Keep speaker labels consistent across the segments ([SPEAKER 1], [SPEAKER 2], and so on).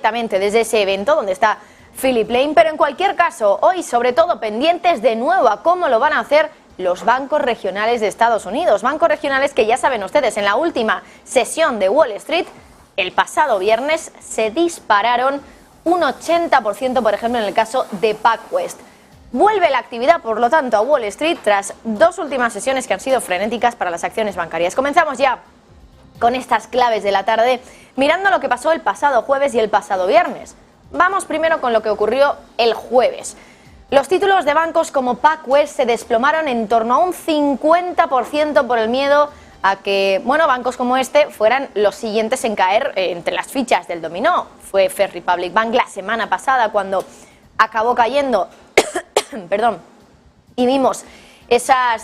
[SPEAKER 1] directamente desde ese evento donde está Philip Lane, pero en cualquier caso, hoy sobre todo pendientes de nuevo a cómo lo van a hacer los bancos regionales de Estados Unidos. Bancos regionales que ya saben ustedes, en la última sesión de Wall Street, el pasado viernes, se dispararon un 80%, por ejemplo, en el caso de PacWest. Vuelve la actividad, por lo tanto, a Wall Street tras dos últimas sesiones que han sido frenéticas para las acciones bancarias. Comenzamos ya con estas claves de la tarde, mirando lo que pasó el pasado jueves y el pasado viernes. Vamos primero con lo que ocurrió el jueves. Los títulos de bancos como PacWest se desplomaron en torno a un 50% por el miedo a que, bancos como este fueran los siguientes en caer entre las fichas del dominó. Fue First Republic Bank la semana pasada cuando acabó cayendo, y vimos esa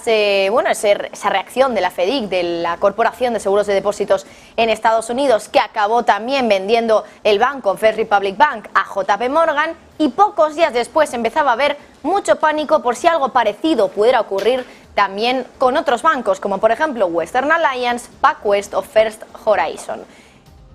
[SPEAKER 1] reacción de la FDIC, de la Corporación de Seguros de Depósitos en Estados Unidos, que acabó también vendiendo el banco First Republic Bank a JP Morgan, y pocos días después empezaba a haber mucho pánico por si algo parecido pudiera ocurrir también con otros bancos, como por ejemplo Western Alliance, PacWest o First Horizon.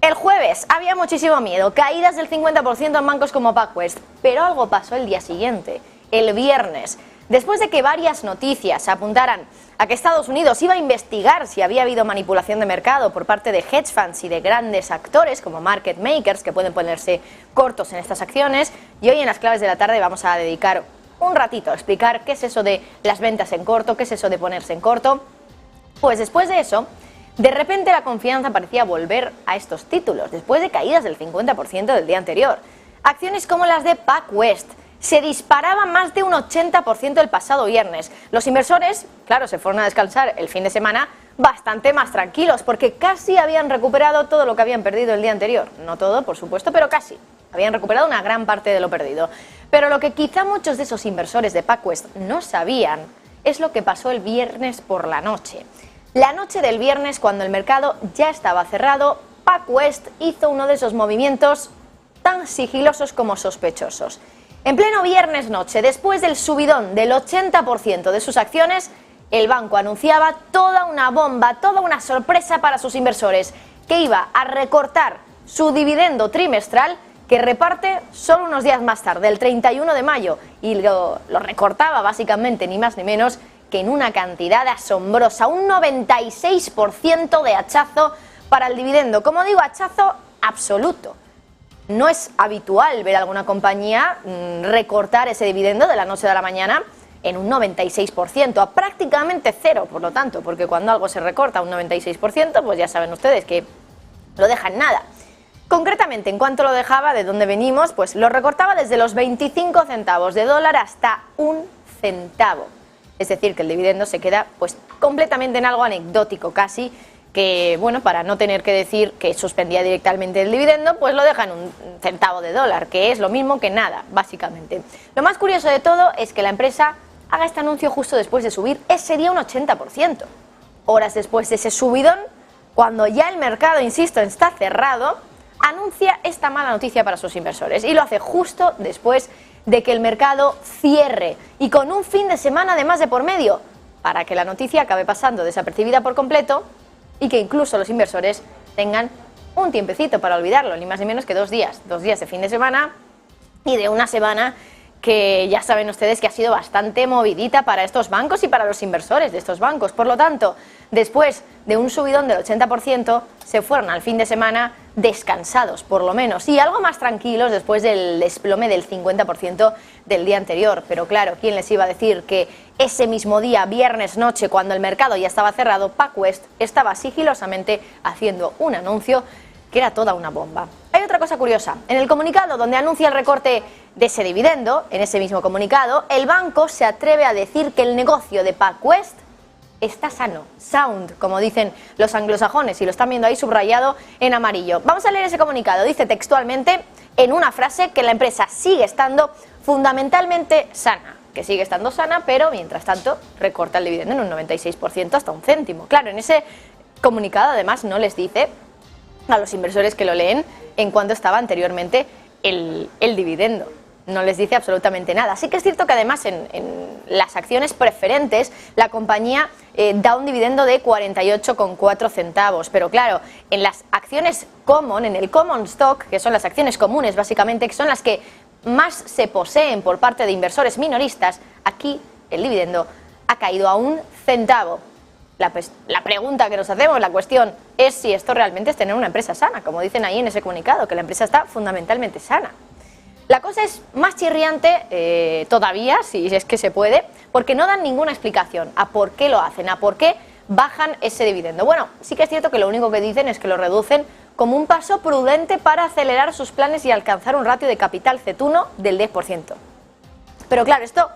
[SPEAKER 1] El jueves había muchísimo miedo, caídas del 50% en bancos como PacWest, pero algo pasó el día siguiente, el viernes. Después de que varias noticias apuntaran a que Estados Unidos iba a investigar si había habido manipulación de mercado por parte de hedge funds y de grandes actores como market makers que pueden ponerse cortos en estas acciones, y hoy en las claves de la tarde vamos a dedicar un ratito a explicar qué es eso de las ventas en corto, qué es eso de ponerse en corto. Pues después de eso, de repente la confianza parecía volver a estos títulos, después de caídas del 50% del día anterior. Acciones como las de PacWest se disparaban más de un 80% el pasado viernes. Los inversores, claro, se fueron a descansar el fin de semana bastante más tranquilos, porque casi habían recuperado todo lo que habían perdido el día anterior. No todo, por supuesto, pero casi. Habían recuperado una gran parte de lo perdido. Pero lo que quizá muchos de esos inversores de PacWest no sabían es lo que pasó el viernes por la noche. La noche del viernes, cuando el mercado ya estaba cerrado, PacWest hizo uno de esos movimientos tan sigilosos como sospechosos. En pleno viernes noche, después del subidón del 80% de sus acciones, el banco anunciaba toda una bomba, toda una sorpresa para sus inversores, que iba a recortar su dividendo trimestral, que reparte solo unos días más tarde, el 31 de mayo, y lo recortaba básicamente ni más ni menos que en una cantidad asombrosa, un 96% de hachazo para el dividendo. Como digo, hachazo absoluto. No es habitual ver a alguna compañía recortar ese dividendo de la noche a la mañana en un 96%, a prácticamente cero, por lo tanto, porque cuando algo se recorta a un 96%, pues ya saben ustedes que lo deja en nada. Concretamente, ¿en cuánto lo dejaba? ¿De dónde venimos? Pues lo recortaba desde los 25 centavos de dólar hasta un centavo. Es decir, que el dividendo se queda pues completamente en algo anecdótico casi, que para no tener que decir que suspendía directamente el dividendo, pues lo deja en un centavo de dólar, que es lo mismo que nada, básicamente. Lo más curioso de todo es que la empresa haga este anuncio justo después de subir ese día un 80%. Horas después de ese subidón, cuando ya el mercado, insisto, está cerrado, anuncia esta mala noticia para sus inversores, y lo hace justo después de que el mercado cierre y con un fin de semana además de por medio, para que la noticia acabe pasando desapercibida por completo y que incluso los inversores tengan un tiempecito para olvidarlo, ni más ni menos que 2 días. 2 días de fin de semana y de una semana que ya saben ustedes que ha sido bastante movidita para estos bancos y para los inversores de estos bancos. Por lo tanto, después de un subidón del 80%, se fueron al fin de semana descansados, por lo menos, y algo más tranquilos después del desplome del 50% del día anterior. Pero claro, ¿quién les iba a decir que ese mismo día, viernes noche, cuando el mercado ya estaba cerrado, PacWest estaba sigilosamente haciendo un anuncio que era toda una bomba? Hay otra cosa curiosa. En el comunicado donde anuncia el recorte de ese dividendo, en ese mismo comunicado, el banco se atreve a decir que el negocio de PacWest está sano, sound, como dicen los anglosajones, y lo están viendo ahí subrayado en amarillo. Vamos a leer ese comunicado. Dice textualmente, en una frase, que la empresa sigue estando fundamentalmente sana, que sigue estando sana, pero mientras tanto recorta el dividendo en un 96% hasta un céntimo. Claro, en ese comunicado además no les dice a los inversores que lo leen en cuánto estaba anteriormente el dividendo. no les dice absolutamente nada. Sí que es cierto que además en las acciones preferentes la compañía da un dividendo de 48,4 centavos, pero claro, en las acciones common, en el common stock, que son las acciones comunes básicamente, que son las que más se poseen por parte de inversores minoristas, aquí el dividendo ha caído a 1 centavo. La pregunta que nos hacemos, la cuestión, es si esto realmente es tener una empresa sana, como dicen ahí en ese comunicado, que la empresa está fundamentalmente sana. La cosa es más chirriante todavía, si es que se puede, porque no dan ninguna explicación a por qué lo hacen, a por qué bajan ese dividendo. Bueno, sí que es cierto que lo único que dicen es que lo reducen como un paso prudente para acelerar sus planes y alcanzar un ratio de capital CET1 del 10%. Pero claro, esto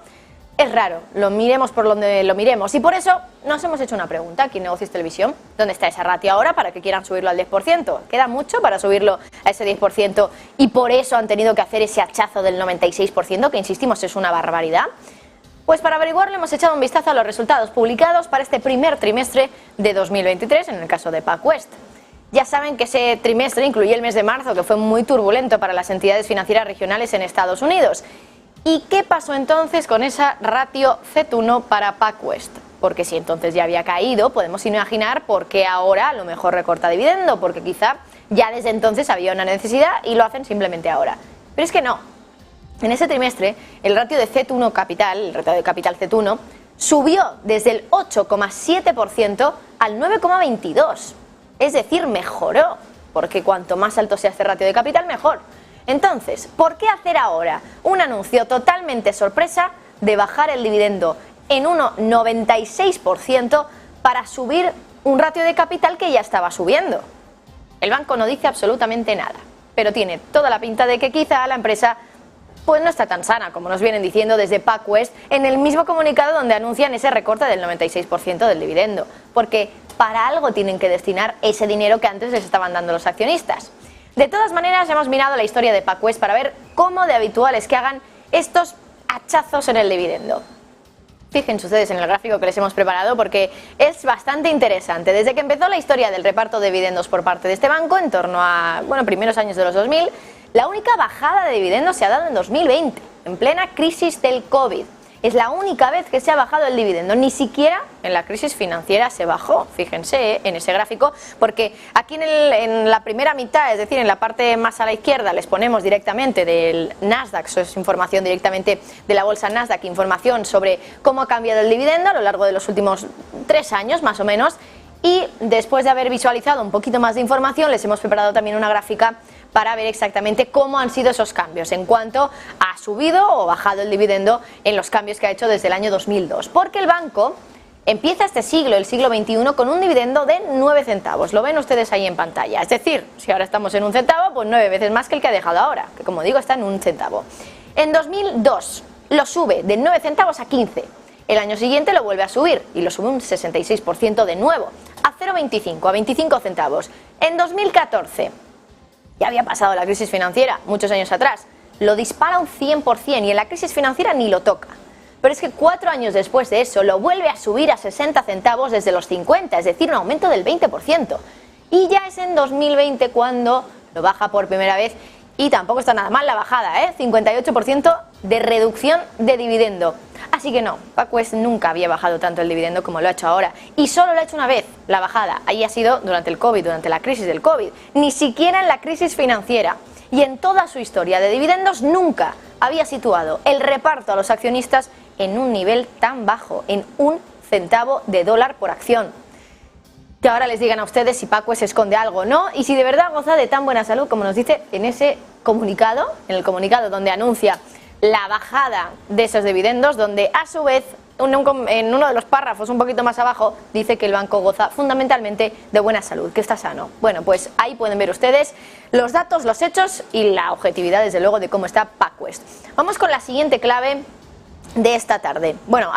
[SPEAKER 1] es raro, lo miremos por donde lo miremos, y por eso nos hemos hecho una pregunta aquí en Negocios Televisión: ¿dónde está esa ratio ahora para que quieran subirlo al 10%? ¿Queda mucho para subirlo a ese 10%? Y por eso han tenido que hacer ese hachazo del 96%, que insistimos es una barbaridad. Pues para averiguarlo hemos echado un vistazo a los resultados publicados para este primer trimestre de 2023, en el caso de PacWest. Ya saben que ese trimestre incluye el mes de marzo, que fue muy turbulento para las entidades financieras regionales en Estados Unidos. ¿Y qué pasó entonces con esa ratio CET1 para PacWest? Porque si entonces ya había caído, podemos imaginar por qué ahora a lo mejor recorta dividendo, porque quizá ya desde entonces había una necesidad y lo hacen simplemente ahora. Pero es que no. En ese trimestre, el ratio de CET1 capital, el ratio de capital CET1, subió desde el 8,7% al 9,22%. Es decir, mejoró, porque cuanto más alto sea este ratio de capital, mejor. Entonces, ¿por qué hacer ahora un anuncio totalmente sorpresa de bajar el dividendo en un 96% para subir un ratio de capital que ya estaba subiendo? El banco no dice absolutamente nada, pero tiene toda la pinta de que quizá la empresa pues no está tan sana, como nos vienen diciendo desde PacWest en el mismo comunicado donde anuncian ese recorte del 96% del dividendo, porque para algo tienen que destinar ese dinero que antes les estaban dando los accionistas. De todas maneras, hemos mirado la historia de PacWest para ver cómo de habitual es que hagan estos hachazos en el dividendo. Fíjense ustedes en el gráfico que les hemos preparado porque es bastante interesante. Desde que empezó la historia del reparto de dividendos por parte de este banco, en torno a, primeros años de los 2000, la única bajada de dividendos se ha dado en 2020, en plena crisis del COVID. Es la única vez que se ha bajado el dividendo, ni siquiera en la crisis financiera se bajó, fíjense en ese gráfico, porque aquí en la primera mitad, es decir, en la parte más a la izquierda, les ponemos directamente del Nasdaq, eso es información directamente de la bolsa Nasdaq, información sobre cómo ha cambiado el dividendo a lo largo de los últimos 3 años más o menos, y después de haber visualizado un poquito más de información, les hemos preparado también una gráfica para ver exactamente cómo han sido esos cambios en cuanto a subido o bajado el dividendo en los cambios que ha hecho desde el año 2002. Porque el banco empieza este siglo, el siglo XXI, con un dividendo de 9 centavos. Lo ven ustedes ahí en pantalla. Es decir, si ahora estamos en 1 centavo, pues 9 veces más que el que ha dejado ahora, que como digo está en 1 centavo. En 2002 lo sube de 9 centavos a 15. El año siguiente lo vuelve a subir y lo sube un 66% de nuevo, a 0,25, a 25 centavos. En 2014... ya había pasado la crisis financiera muchos años atrás, lo dispara un 100% y en la crisis financiera ni lo toca. Pero es que 4 años después de eso lo vuelve a subir a 60 centavos desde los 50, es decir, un aumento del 20%. Y ya es en 2020 cuando lo baja por primera vez y tampoco está nada mal la bajada, 58% de reducción de dividendo. Así que no, PacWest nunca había bajado tanto el dividendo como lo ha hecho ahora. Y solo lo ha hecho una vez, la bajada. Ahí ha sido durante el COVID, durante la crisis del COVID. Ni siquiera en la crisis financiera. Y en toda su historia de dividendos nunca había situado el reparto a los accionistas en un nivel tan bajo, en 1 centavo de dólar por acción. Que ahora les digan a ustedes si PacWest esconde algo o no, y si de verdad goza de tan buena salud como nos dice en ese comunicado, en el comunicado donde anuncia la bajada de esos dividendos, donde a su vez en uno de los párrafos un poquito más abajo dice que el banco goza fundamentalmente de buena salud, que está sano. Bueno, pues ahí pueden ver ustedes los datos, los hechos y la objetividad desde luego de cómo está PacWest. Vamos con la siguiente clave de esta tarde. Bueno,